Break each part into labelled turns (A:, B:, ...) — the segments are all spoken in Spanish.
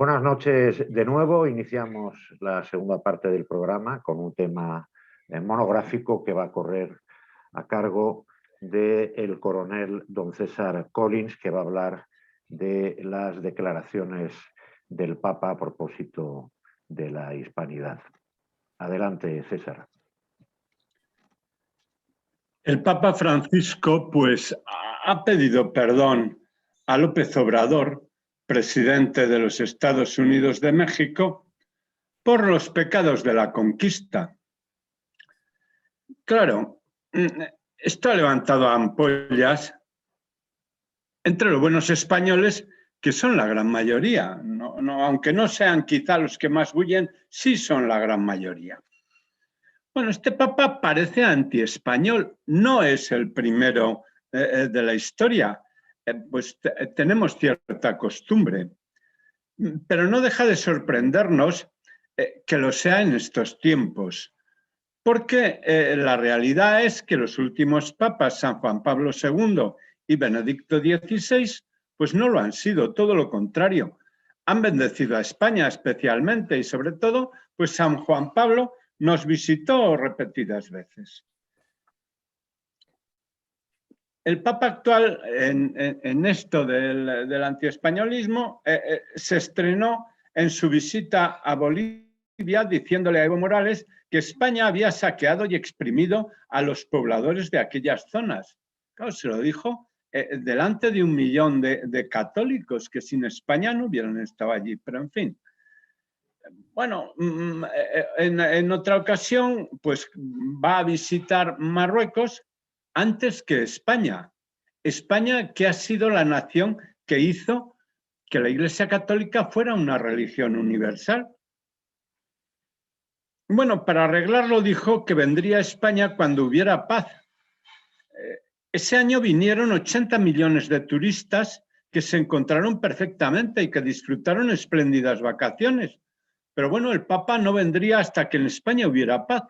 A: Buenas noches de nuevo. Iniciamos la segunda parte del programa con un tema monográfico que va a correr a cargo del coronel don César Collins, que va a hablar de las declaraciones del Papa a propósito de la hispanidad. Adelante, César.
B: El Papa Francisco, pues, ha pedido perdón a López Obrador, presidente de los Estados Unidos de México, por los pecados de la conquista. Claro, esto ha levantado ampollas entre los buenos españoles, que son la gran mayoría. Aunque no sean quizá los que más bullen, sí son la gran mayoría. Bueno, este Papa parece antiespañol, no es el primero de la historia, pues tenemos cierta costumbre, pero no deja de sorprendernos que lo sea en estos tiempos, porque la realidad es que los últimos papas, San Juan Pablo II y Benedicto XVI, pues no lo han sido, todo lo contrario. Han bendecido a España especialmente y sobre todo, pues San Juan Pablo nos visitó repetidas veces. El Papa actual, en esto del antiespañolismo, se estrenó en su visita a Bolivia diciéndole a Evo Morales que España había saqueado y exprimido a los pobladores de aquellas zonas. Claro, se lo dijo delante de 1 millón de católicos que sin España no hubieran estado allí, pero en fin. Bueno, en otra ocasión, pues va a visitar Marruecos antes que España. España, que ha sido la nación que hizo que la Iglesia Católica fuera una religión universal. Bueno, para arreglarlo dijo que vendría a España cuando hubiera paz. Ese año vinieron 80 millones de turistas que se encontraron perfectamente y que disfrutaron espléndidas vacaciones. Pero bueno, el Papa no vendría hasta que en España hubiera paz.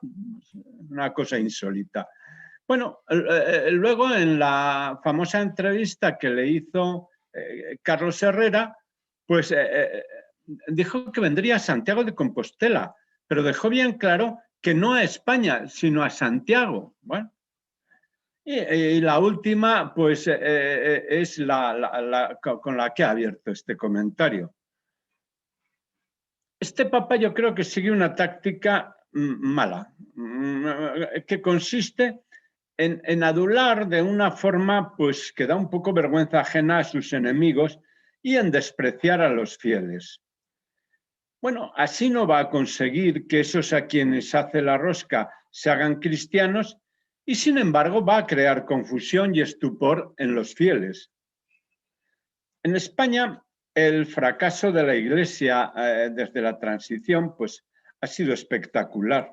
B: Una cosa insólita. Bueno, luego en la famosa entrevista que le hizo Carlos Herrera, pues dijo que vendría a Santiago de Compostela, pero dejó bien claro que no a España, sino a Santiago. Bueno, y la última, pues es con la que ha abierto este comentario. Este Papa yo creo que sigue una táctica mala, que consiste en adular de una forma pues, que da un poco vergüenza ajena a sus enemigos y en despreciar a los fieles. Bueno, así no va a conseguir que esos a quienes hace la rosca se hagan cristianos y sin embargo va a crear confusión y estupor en los fieles. En España, el fracaso de la Iglesia desde la transición pues, ha sido espectacular.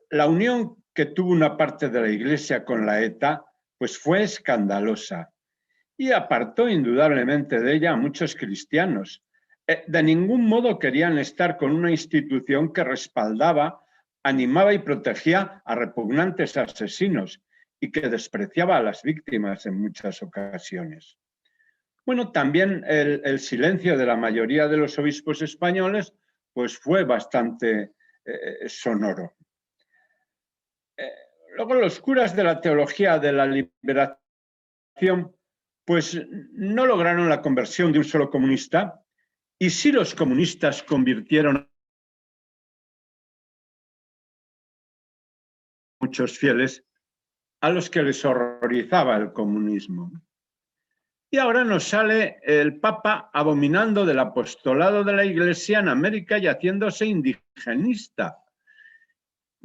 B: La unión que tuvo una parte de la Iglesia con la ETA pues, fue escandalosa y apartó indudablemente de ella a muchos cristianos. De ningún modo querían estar con una institución que respaldaba, animaba y protegía a repugnantes asesinos y que despreciaba a las víctimas en muchas ocasiones. Bueno, también el silencio de la mayoría de los obispos españoles pues fue bastante sonoro. Luego los curas de la teología de la liberación pues no lograron la conversión de un solo comunista y sí los comunistas convirtieron a muchos fieles a los que les horrorizaba el comunismo. Y ahora nos sale el Papa abominando del apostolado de la Iglesia en América y haciéndose indigenista.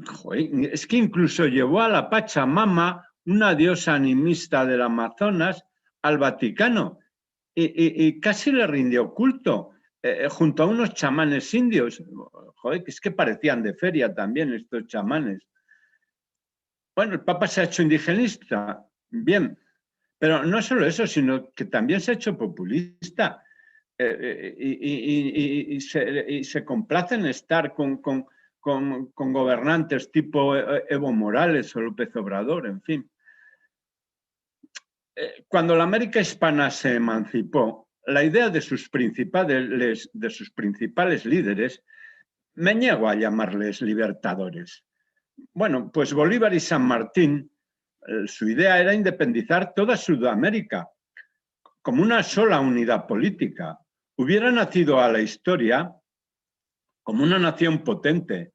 B: Joder, es que incluso llevó a la Pachamama, una diosa animista del Amazonas, al Vaticano y casi le rindió culto junto a unos chamanes indios. Joder, que es que parecían de feria también estos chamanes. Bueno, el Papa se ha hecho indigenista, bien. Pero no solo eso, sino que también se ha hecho populista y se complace en estar con gobernantes tipo Evo Morales o López Obrador, en fin. Cuando la América hispana se emancipó, la idea de sus principales líderes, me niego a llamarles libertadores. Bueno, pues Bolívar y San Martín, su idea era independizar toda Sudamérica como una sola unidad política. Hubiera nacido a la historia como una nación potente,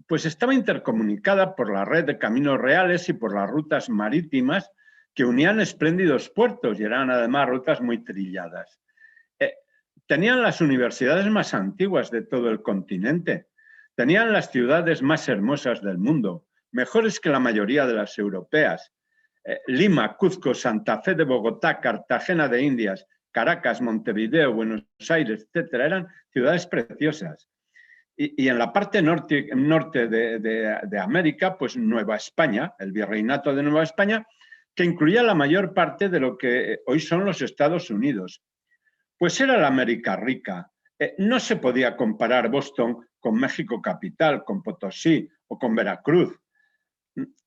B: pues estaba intercomunicada por la red de caminos reales y por las rutas marítimas que unían espléndidos puertos y eran además rutas muy trilladas. Tenían las universidades más antiguas de todo el continente, tenían las ciudades más hermosas del mundo, mejores que la mayoría de las europeas. Lima, Cuzco, Santa Fe de Bogotá, Cartagena de Indias, Caracas, Montevideo, Buenos Aires, etcétera, eran ciudades preciosas. Y en la parte norte de América, pues Nueva España, el virreinato de Nueva España, que incluía la mayor parte de lo que hoy son los Estados Unidos. Pues era la América rica. No se podía comparar Boston con México capital, con Potosí o con Veracruz.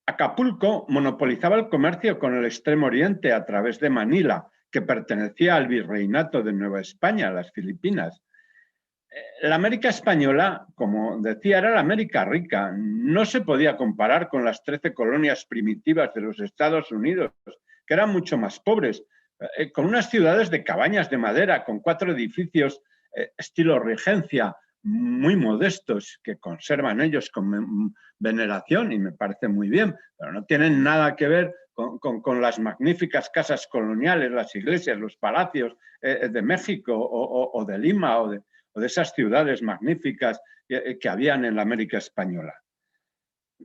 B: Acapulco monopolizaba el comercio con el Extremo Oriente a través de Manila, que pertenecía al virreinato de Nueva España, las Filipinas. La América española, como decía, era la América rica. No se podía comparar con las 13 colonias primitivas de los Estados Unidos, que eran mucho más pobres, con unas ciudades de cabañas de madera, con 4 edificios estilo regencia, muy modestos, que conservan ellos con veneración y me parece muy bien, pero no tienen nada que ver con las magníficas casas coloniales, las iglesias, los palacios de México o de Lima o de esas ciudades magníficas que habían en la América española.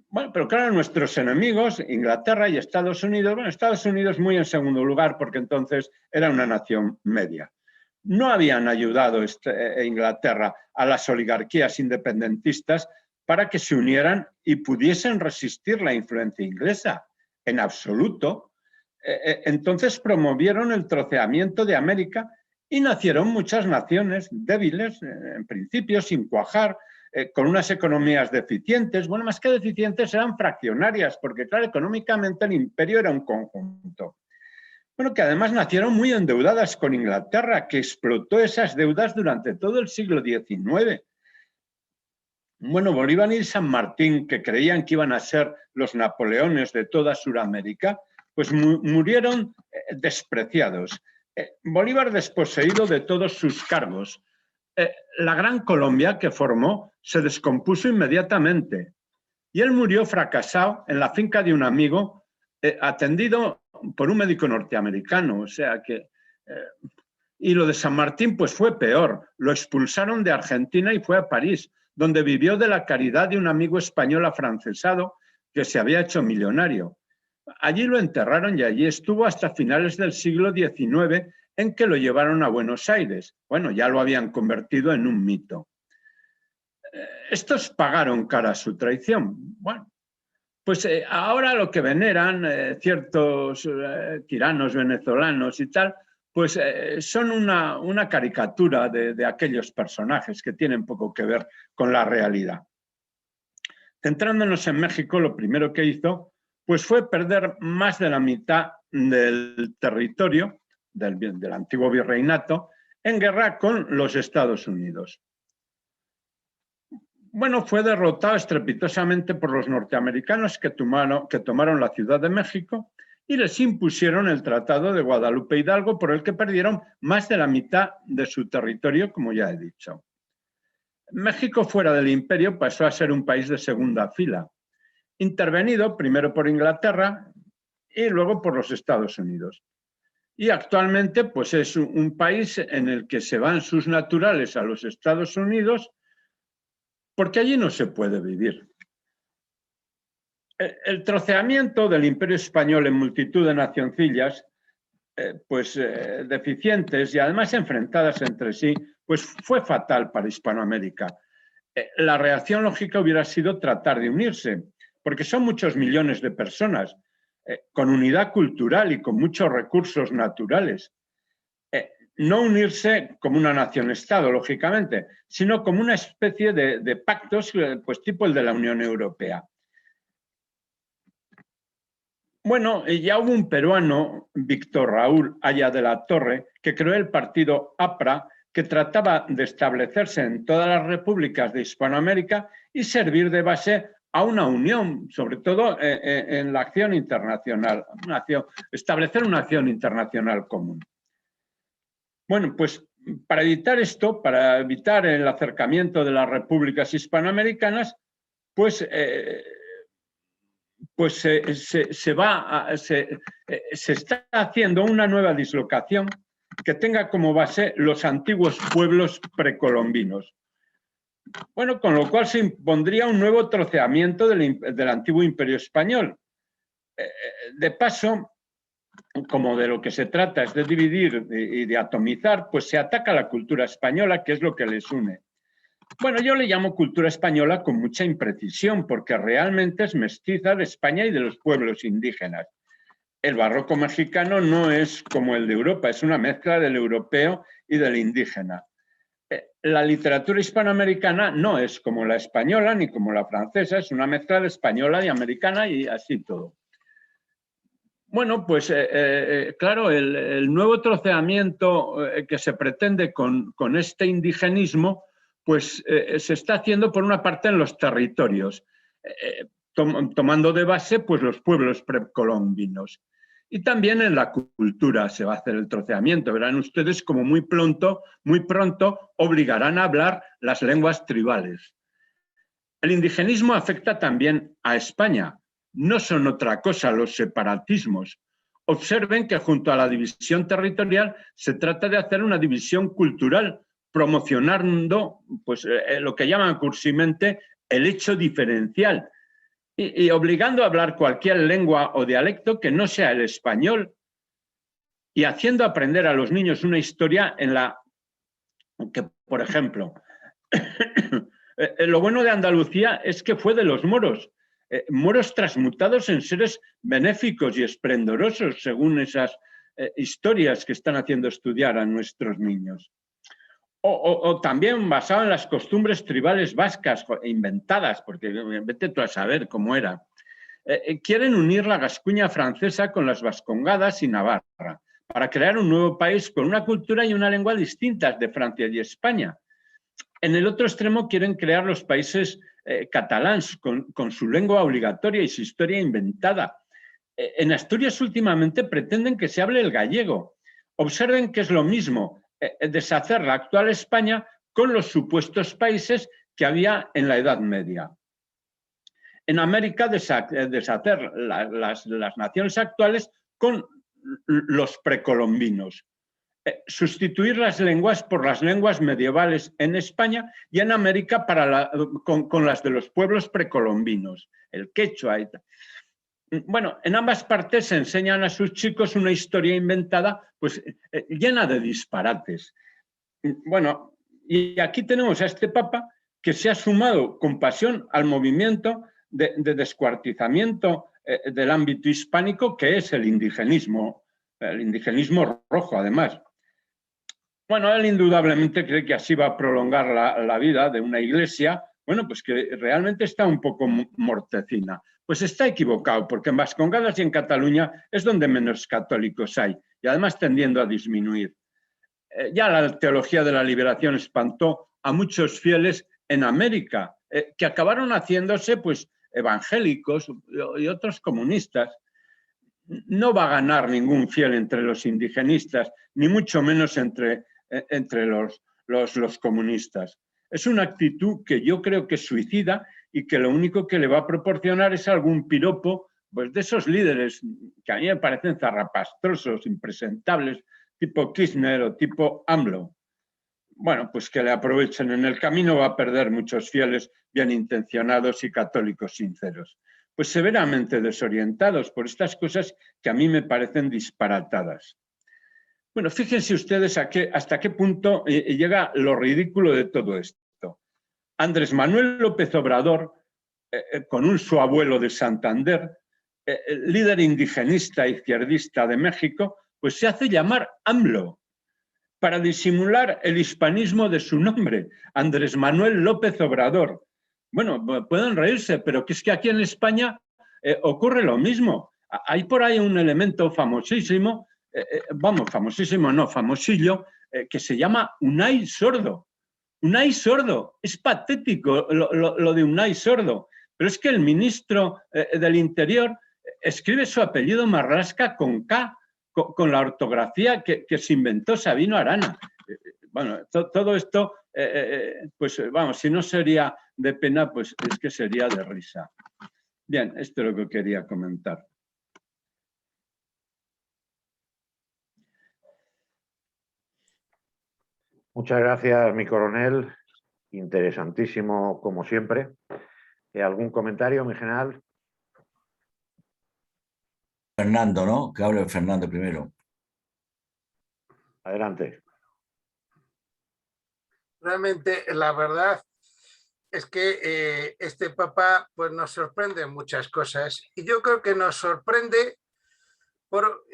B: Bueno, pero claro, nuestros enemigos, Inglaterra y Estados Unidos, bueno, Estados Unidos muy en segundo lugar porque entonces era una nación media. No habían ayudado Inglaterra a las oligarquías independentistas para que se unieran y pudiesen resistir la influencia inglesa, en absoluto. Entonces promovieron el troceamiento de América y nacieron muchas naciones débiles, en principio, sin cuajar, con unas economías deficientes. Bueno, más que deficientes, eran fraccionarias, porque claro, económicamente el imperio era un conjunto. Bueno, que además nacieron muy endeudadas con Inglaterra, que explotó esas deudas durante todo el siglo XIX. Bueno, Bolívar y San Martín, que creían que iban a ser los Napoleones de toda Sudamérica, pues murieron despreciados. Bolívar desposeído de todos sus cargos. La Gran Colombia que formó se descompuso inmediatamente y él murió fracasado en la finca de un amigo, atendido por un médico norteamericano. O sea que... y lo de San Martín pues fue peor. Lo expulsaron de Argentina y fue a París, donde vivió de la caridad de un amigo español afrancesado que se había hecho millonario. Allí lo enterraron y allí estuvo hasta finales del siglo XIX, en que lo llevaron a Buenos Aires. Bueno, ya lo habían convertido en un mito. Estos pagaron cara a su traición. Bueno, pues ahora lo que veneran ciertos tiranos venezolanos y tal, pues son una caricatura de aquellos personajes que tienen poco que ver con la realidad. Centrándonos en México, lo primero que hizo pues fue perder más de la mitad del territorio del antiguo virreinato en guerra con los Estados Unidos. Bueno, fue derrotado estrepitosamente por los norteamericanos que tomaron la Ciudad de México y les impusieron el Tratado de Guadalupe Hidalgo, por el que perdieron más de la mitad de su territorio, como ya he dicho. México, fuera del imperio, pasó a ser un país de segunda fila, intervenido primero por Inglaterra y luego por los Estados Unidos. Y actualmente pues es un país en el que se van sus naturales a los Estados Unidos porque allí no se puede vivir. El troceamiento del Imperio Español en multitud de nacioncillas, deficientes y además enfrentadas entre sí, pues fue fatal para Hispanoamérica. La reacción lógica hubiera sido tratar de unirse, porque son muchos millones de personas con unidad cultural y con muchos recursos naturales. No unirse como una nación-estado, lógicamente, sino como una especie de pactos, pues tipo el de la Unión Europea. Bueno, ya hubo un peruano, Víctor Raúl Haya de la Torre, que creó el partido APRA, que trataba de establecerse en todas las repúblicas de Hispanoamérica y servir de base a una unión, sobre todo en la acción internacional, establecer una acción internacional común. Bueno, pues para evitar esto, para evitar el acercamiento de las repúblicas hispanoamericanas, pues se está haciendo una nueva dislocación que tenga como base los antiguos pueblos precolombinos. Bueno, con lo cual se impondría un nuevo troceamiento del antiguo imperio español. De paso, como de lo que se trata es de dividir y de atomizar, pues se ataca la cultura española, que es lo que les une. Bueno, yo le llamo cultura española con mucha imprecisión, porque realmente es mestiza de España y de los pueblos indígenas. El barroco mexicano no es como el de Europa, es una mezcla del europeo y del indígena. La literatura hispanoamericana no es como la española ni como la francesa, es una mezcla de española y americana y así todo. Bueno, pues claro, el nuevo troceamiento que se pretende con este indigenismo, pues se está haciendo por una parte en los territorios, tomando de base pues los pueblos precolombinos. Y también en la cultura se va a hacer el troceamiento. Verán ustedes como muy pronto obligarán a hablar las lenguas tribales. El indigenismo afecta también a España. No son otra cosa los separatismos. Observen que junto a la división territorial se trata de hacer una división cultural, promocionando pues, lo que llaman cursimente el hecho diferencial y obligando a hablar cualquier lengua o dialecto que no sea el español y haciendo aprender a los niños una historia en la que, por ejemplo, lo bueno de Andalucía es que fue de los moros, moros transmutados en seres benéficos y esplendorosos, según esas historias que están haciendo estudiar a nuestros niños. O también basado en las costumbres tribales vascas inventadas, porque vete tú a saber cómo era. Quieren unir la Gascuña francesa con las Vascongadas y Navarra para crear un nuevo país con una cultura y una lengua distintas de Francia y España. En el otro extremo quieren crear los países catalans con su lengua obligatoria y su historia inventada. En Asturias últimamente pretenden que se hable el gallego. Observen que es lo mismo deshacer la actual España con los supuestos países que había en la Edad Media. En América deshacer las naciones actuales con los precolombinos. Sustituir las lenguas por las lenguas medievales en España y en América con las de los pueblos precolombinos, el quechua y tal. Bueno, en ambas partes se enseñan a sus chicos una historia inventada, pues llena de disparates. Bueno, y aquí tenemos a este papa que se ha sumado con pasión al movimiento de descuartizamiento del ámbito hispánico, que es el indigenismo rojo, además. Bueno, él indudablemente cree que así va a prolongar la vida de una iglesia, bueno, pues que realmente está un poco mortecina. Pues está equivocado, porque en Vascongadas y en Cataluña es donde menos católicos hay, y además tendiendo a disminuir. Ya la teología de la liberación espantó a muchos fieles en América, que acabaron haciéndose pues evangélicos y otros comunistas. No va a ganar ningún fiel entre los indigenistas, ni mucho menos entre los comunistas. Es una actitud que yo creo que es suicida y que lo único que le va a proporcionar es algún piropo pues, de esos líderes que a mí me parecen zarrapastrosos, impresentables, tipo Kirchner o tipo AMLO. Bueno, pues que le aprovechen. En el camino va a perder muchos fieles bien intencionados y católicos sinceros. Pues severamente desorientados por estas cosas que a mí me parecen disparatadas. Bueno, fíjense ustedes hasta qué punto llega lo ridículo de todo esto. Andrés Manuel López Obrador, con su abuelo de Santander, líder indigenista izquierdista de México, pues se hace llamar AMLO para disimular el hispanismo de su nombre, Andrés Manuel López Obrador. Bueno, pueden reírse, pero que es que aquí en España ocurre lo mismo. Hay por ahí un elemento famosísimo, vamos, famosísimo, no, famosillo, que se llama Unai Sordo. Unai Sordo, es patético lo de Unai Sordo, pero es que el ministro del Interior escribe su apellido Marlaska con K, con la ortografía que se inventó Sabino Arana. Bueno, todo esto, pues vamos, si no sería de pena, pues es que sería de risa. Bien, esto es lo que quería comentar.
A: Muchas gracias, mi coronel. Interesantísimo, como siempre. ¿Algún comentario, mi general?
C: Fernando, ¿no? Que hable Fernando primero.
A: Adelante.
D: Realmente, la verdad es que este Papa pues, nos sorprende en muchas cosas. Y yo creo que nos sorprende por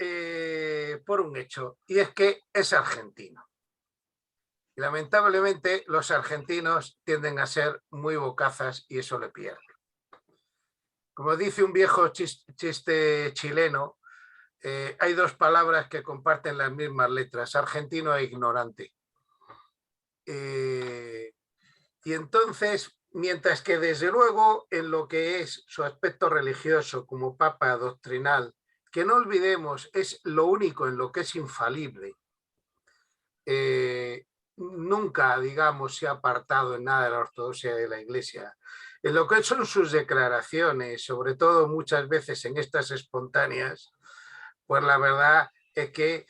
D: un hecho, y es que es argentino. Y lamentablemente los argentinos tienden a ser muy bocazas y eso le pierde. Como dice un viejo chiste chileno, hay dos palabras que comparten las mismas letras, argentino e ignorante. Y entonces, mientras que desde luego en lo que es su aspecto religioso como papa doctrinal, que no olvidemos es lo único en lo que es infalible, nunca, digamos, se ha apartado en nada de la ortodoxia de la Iglesia. En lo que son sus declaraciones, sobre todo muchas veces en estas espontáneas, pues la verdad es que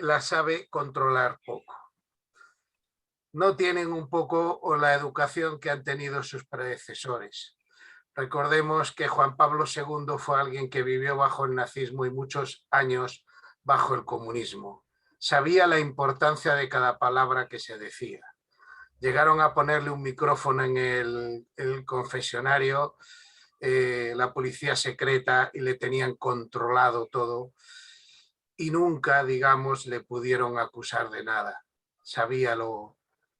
D: las sabe controlar poco. No tienen un poco la educación que han tenido sus predecesores. Recordemos que Juan Pablo II fue alguien que vivió bajo el nazismo y muchos años bajo el comunismo. Sabía la importancia de cada palabra que se decía. Llegaron a ponerle un micrófono en el confesionario, la policía secreta, y le tenían controlado todo. Y nunca, digamos, le pudieron acusar de nada. Sabía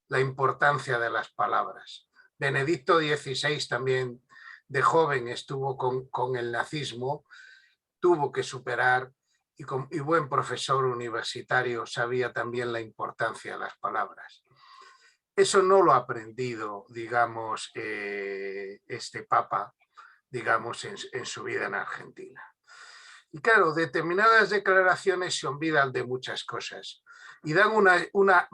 D: la importancia de las palabras. Benedicto XVI también de joven estuvo con el nazismo, tuvo que superar y buen profesor universitario sabía también la importancia de las palabras. Eso no lo ha aprendido, digamos, este Papa, digamos, en su vida en Argentina. Y claro, determinadas declaraciones se olvidan de muchas cosas y dan una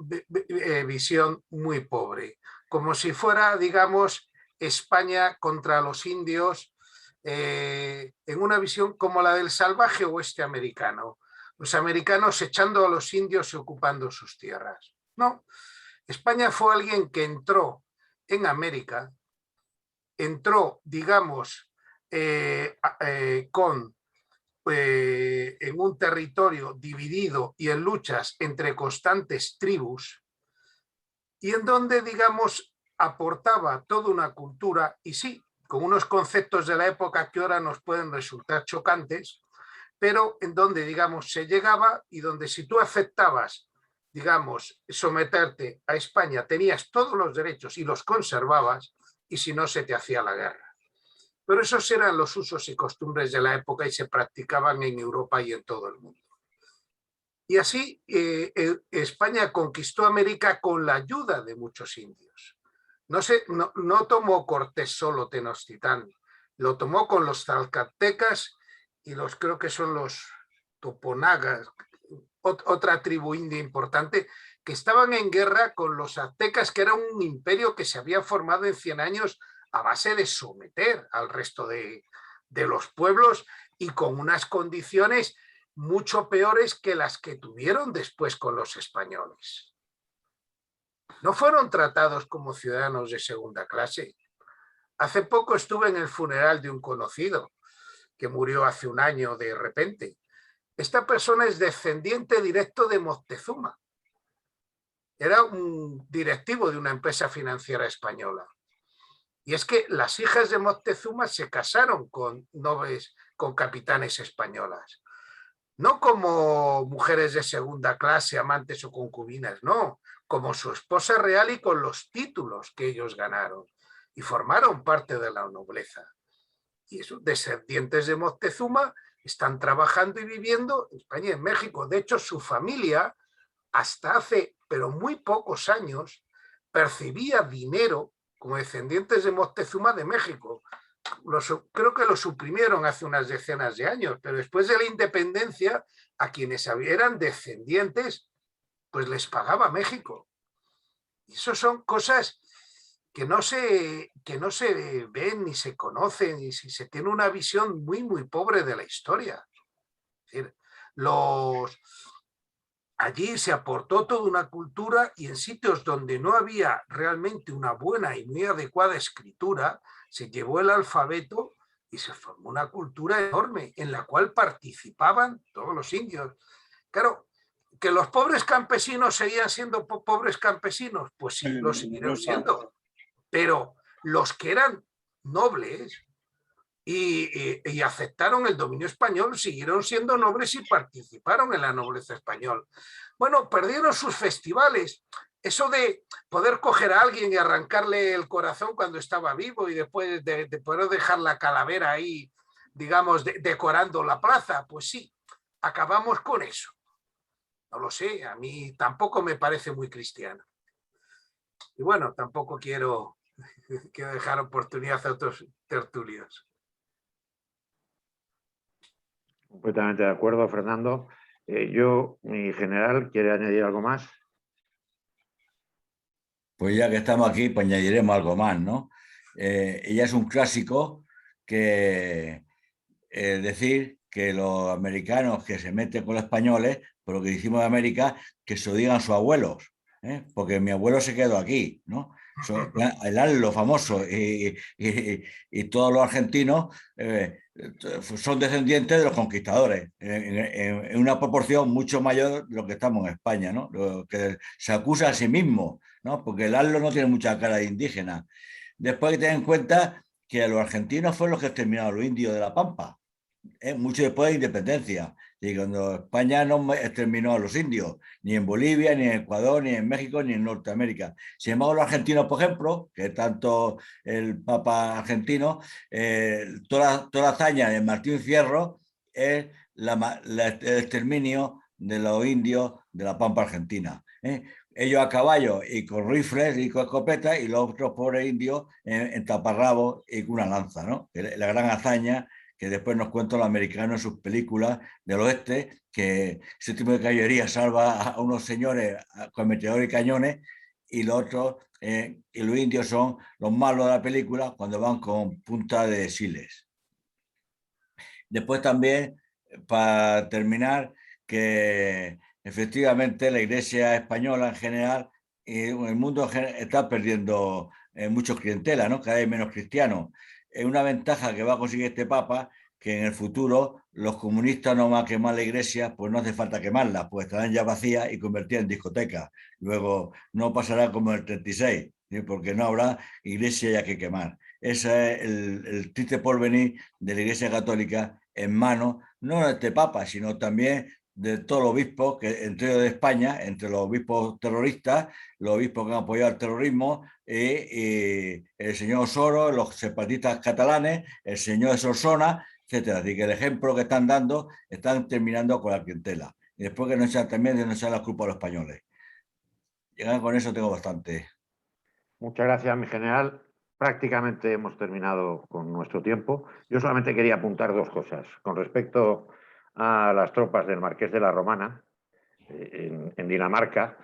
D: visión muy pobre, como si fuera, digamos, España contra los indios, en una visión como la del salvaje oeste americano, los americanos echando a los indios y ocupando sus tierras. No, España fue alguien que entró en América, entró, digamos, en un territorio dividido y en luchas entre constantes tribus, y en donde, digamos, aportaba toda una cultura, y sí, con unos conceptos de la época que ahora nos pueden resultar chocantes, pero en donde, digamos, se llegaba y donde si tú aceptabas, digamos, someterte a España, tenías todos los derechos y los conservabas, y si no, se te hacía la guerra. Pero esos eran los usos y costumbres de la época y se practicaban en Europa y en todo el mundo. Y así España conquistó América con la ayuda de muchos indios. No tomó Cortés solo Tenochtitlán, lo tomó con los tlaxcaltecas y creo que son los toponagas, otra tribu india importante, que estaban en guerra con los aztecas, que era un imperio que se había formado en 100 años a base de someter al resto de los pueblos y con unas condiciones mucho peores que las que tuvieron después con los españoles. No fueron tratados como ciudadanos de segunda clase. Hace poco estuve en el funeral de un conocido que murió hace un año de repente. Esta persona es descendiente directo de Moctezuma. Era un directivo de una empresa financiera española. Y es que las hijas de Moctezuma se casaron con nobles, con capitanes españolas. No como mujeres de segunda clase, amantes o concubinas, no, como su esposa real y con los títulos que ellos ganaron y formaron parte de la nobleza. Y esos descendientes de Moctezuma están trabajando y viviendo en España y en México. De hecho, su familia, hasta hace, pero muy pocos años, percibía dinero como descendientes de Moctezuma de México. Creo que lo suprimieron hace unas decenas de años, pero después de la independencia, a quienes eran descendientes, pues les pagaba México. Y eso son cosas que no se ven ni se conocen, y si se tiene una visión muy, muy pobre de la historia. Es decir, allí se aportó toda una cultura, y en sitios donde no había realmente una buena y muy adecuada escritura, se llevó el alfabeto y se formó una cultura enorme en la cual participaban todos los indios. Claro, que los pobres campesinos seguían siendo pobres campesinos, pues sí, lo siguieron siendo, pero los que eran nobles y aceptaron el dominio español siguieron siendo nobles y participaron en la nobleza española. Bueno, perdieron sus festivales. Eso de poder coger a alguien y arrancarle el corazón cuando estaba vivo y después de poder dejar la calavera ahí, digamos, decorando la plaza, pues sí, acabamos con eso. No lo sé, a mí tampoco me parece muy cristiano. Y bueno, tampoco quiero dejar oportunidad a otros tertulios.
A: Completamente de acuerdo, Fernando. Mi general, ¿quiere añadir algo más?
C: Pues ya que estamos aquí, pues añadiremos algo más, ¿no? Ella es un clásico que decir que los americanos que se meten con los españoles, por lo que hicimos de América, que se lo digan sus abuelos, ¿eh? Porque mi abuelo se quedó aquí, ¿no? El ALLO famoso y todos los argentinos son descendientes de los conquistadores en una proporción mucho mayor de lo que estamos en España, ¿no? Lo que se acusa a sí mismo, ¿no? Porque el ALLO no tiene mucha cara de indígena. Después hay que tener en cuenta que los argentinos fueron los que exterminaron a los indios de la Pampa, mucho después de independencia. Y cuando España no exterminó a los indios, ni en Bolivia, ni en Ecuador, ni en México, ni en Norteamérica. Sin embargo, los argentinos, por ejemplo, que tanto el Papa argentino, toda la hazaña de Martín Fierro es el exterminio de los indios de la Pampa Argentina. Ellos a caballo y con rifles y con escopetas, y los otros pobres indios en taparrabos y con una lanza, ¿no? La gran hazaña que después nos cuentan los americanos en sus películas del oeste, que ese tipo de caballería salva a unos señores con meteoros y cañones, y los otros, y los indios son los malos de la película cuando van con punta de siles. Después también, para terminar, que efectivamente la Iglesia española en general y el mundo en general está perdiendo muchos clientelas, ¿no? Cada vez menos cristianos. Es una ventaja que va a conseguir este Papa, que en el futuro los comunistas no van a quemar la iglesia, pues no hace falta quemarlas, pues estarán ya vacías y convertidas en discotecas. Luego no pasará como en el 36, ¿sí? Porque no habrá iglesia ya que quemar. Ese es el triste porvenir de la Iglesia Católica en manos, no de este Papa, sino también de todos los obispos, que entre ellos de España, entre los obispos terroristas, los obispos que han apoyado el terrorismo, y el señor Soros, los separatistas catalanes, el señor de Solsona, etcétera. Así que el ejemplo que están dando, están terminando con la clientela. Y después que no sean también de no sean la culpa de los españoles. Ya con eso tengo bastante.
A: Muchas gracias, mi general. Prácticamente hemos terminado con nuestro tiempo. Yo solamente quería apuntar dos cosas. Con respecto a las tropas del Marqués de la Romana, en Dinamarca,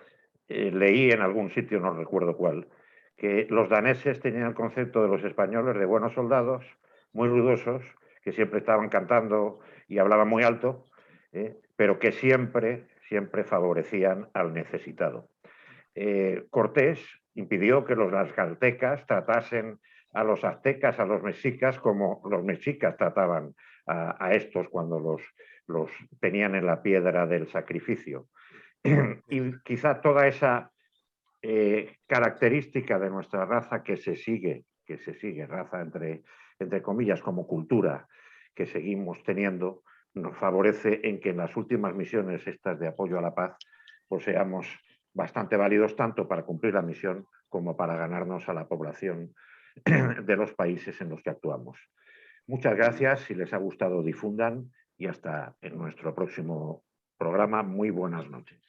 A: leí en algún sitio, no recuerdo cuál, que los daneses tenían el concepto de los españoles de buenos soldados, muy ruidosos, que siempre estaban cantando y hablaban muy alto, pero que siempre favorecían al necesitado. Cortés impidió que los nazcaltecas tratasen a los aztecas, a los mexicas, como los mexicas trataban a estos cuando los tenían en la piedra del sacrificio. Y quizá toda esa característica de nuestra raza que se sigue, raza entre comillas, como cultura que seguimos teniendo, nos favorece en que en las últimas misiones estas de apoyo a la paz, pues seamos bastante válidos tanto para cumplir la misión como para ganarnos a la población de los países en los que actuamos. Muchas gracias. Si les ha gustado, difundan. y hasta en nuestro próximo programa. Muy buenas noches.